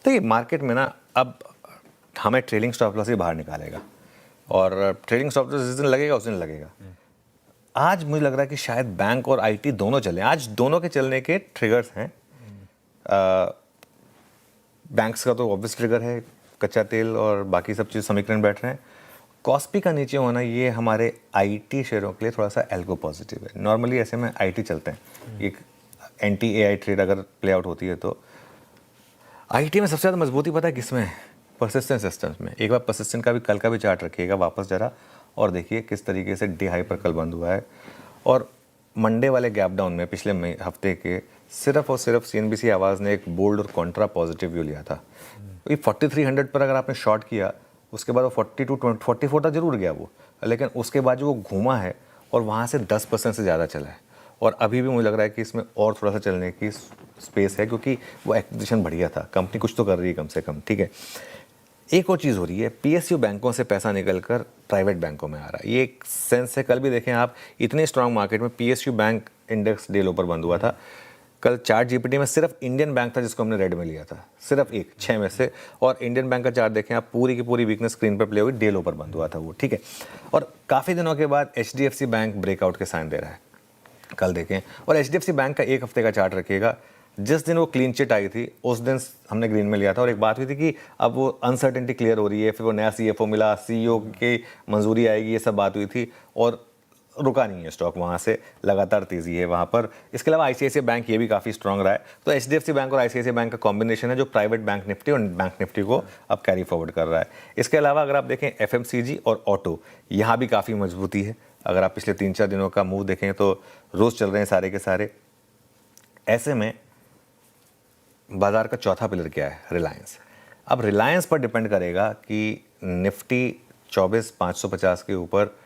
देखिए मार्केट में ना अब हमें ट्रेलिंग स्टॉप लॉस ही बाहर निकालेगा, और ट्रेलिंग स्टॉप लॉस जिस दिन लगेगा उस दिन लगेगा। आज मुझे लग रहा है कि शायद बैंक और आईटी दोनों चले, आज दोनों के चलने के ट्रिगर्स हैं। बैंक्स का तो ऑब्वियस ट्रिगर है, कच्चा तेल और बाकी सब चीज़ समीकरण बैठ रहे हैं। कॉस्पी का नीचे होना ये हमारे आईटी शेयरों के लिए थोड़ा सा एल्गो पॉजिटिव है। नॉर्मली ऐसे में आईटी चलते हैं, एक एंटी एआई ट्रेड अगर प्ले आउट होती है तो आईटी में सबसे ज़्यादा मजबूती पता है किसमें है? परसिस्टेंट सिस्टम्स में। एक बार परसिस्टेंट का भी कल का भी चार्ट रखिएगा वापस जरा, और देखिए किस तरीके से डे हाई पर कल बंद हुआ है। और मंडे वाले गैप डाउन में पिछले हफ्ते के सिर्फ और सिर्फ सीएनबीसी आवाज़ ने एक बोल्ड और कॉन्ट्रा पॉजिटिव व्यू लिया था। 4300 पर अगर आपने शॉर्ट किया, उसके बाद वो 44 तक जरूर गया वो, लेकिन उसके बाद जो वो घूमा है और वहाँ से 10% से ज़्यादा चला है। और अभी भी मुझे लग रहा है कि इसमें और थोड़ा सा चलने की स्पेस है, क्योंकि वो एक्विजिशन बढ़िया था, कंपनी कुछ तो कर रही है कम से कम, ठीक है। एक और चीज़ हो रही है, पीएसयू बैंकों से पैसा निकलकर प्राइवेट बैंकों में आ रहा है, ये एक सेंस है। कल भी देखें आप, इतने स्ट्रांग मार्केट में पीएसयू बैंक इंडेक्स डे लो पर बंद हुआ था। कल चार्ट जीपीटी में सिर्फ इंडियन बैंक था जिसको हमने रेड में लिया था, सिर्फ एक 6 में से। और इंडियन बैंक का चार्ट देखें आप, पूरी की पूरी वीकनेस स्क्रीन पर प्ले हुई, डे लो पर बंद हुआ था वो, ठीक है। और काफ़ी दिनों के बाद एचडीएफसी बैंक ब्रेकआउट के साइन दे रहा है, कल देखें। और एचडीएफसी बैंक का एक हफ्ते का चार्ट रखिएगा, जिस दिन वो क्लीन चिट आई थी उस दिन हमने ग्रीन में लिया था। और एक बात हुई थी कि अब वो अनसर्टेनिटी क्लियर हो रही है, फिर वो नया सीएफओ मिला, सीईओ की मंजूरी आएगी, ये सब बात हुई थी, और रुका नहीं है स्टॉक, वहाँ से लगातार तेज़ी है वहाँ पर। इसके अलावा आईसीआईसीआई बैंक ये भी काफ़ी स्ट्रॉन्ग रहा है। तो एचडीएफसी बैंक और आईसीआईसीआई बैंक का कॉम्बिनेशन है जो प्राइवेट बैंक निफ्टी और बैंक निफ्टी को अब कैरी फॉरवर्ड कर रहा है। इसके अलावा अगर आप देखें एफएमसीजी और ऑटो, यहाँ भी काफ़ी मजबूती है। अगर आप पिछले 3-4 दिनों का मूव देखें तो रोज़ चल रहे हैं सारे के सारे। ऐसे में बाजार का चौथा पिलर क्या है? रिलायंस। अब रिलायंस पर डिपेंड करेगा कि निफ्टी 24,550 के ऊपर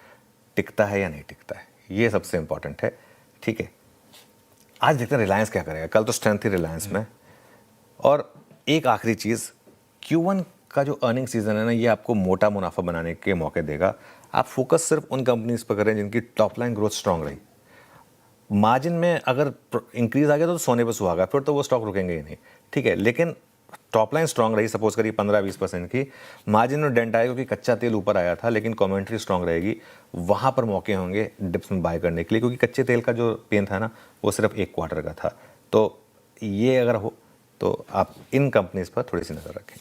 टिकता है या नहीं टिकता है, ये सबसे इंपॉर्टेंट है, ठीक है। आज देखते हैं रिलायंस क्या करेगा। कल तो स्ट्रेंथ थी रिलायंस में। और एक आखिरी चीज़, Q1 का जो अर्निंग सीजन है ना, ये आपको मोटा मुनाफा बनाने के मौके देगा। आप फोकस सिर्फ उन कंपनीज पर करें जिनकी टॉप लाइन ग्रोथ स्ट्रांग रही। मार्जिन में अगर इंक्रीज आ गया तो सोने पर सुहागा, फिर तो वो स्टॉक रुकेंगे ही नहीं, ठीक है। लेकिन टॉप लाइन स्ट्रांग रही, सपोज करिए 15-20% की, मार्जिन में डेंट आएगा क्योंकि कच्चा तेल ऊपर आया था, लेकिन कमेंट्री स्ट्रांग रहेगी, वहाँ पर मौके होंगे डिप्स में बाय करने के लिए, क्योंकि कच्चे तेल का जो पेन था ना वो सिर्फ 1 क्वार्टर का था। तो ये अगर हो तो आप इन कंपनीज पर थोड़ी सी नज़र रखें।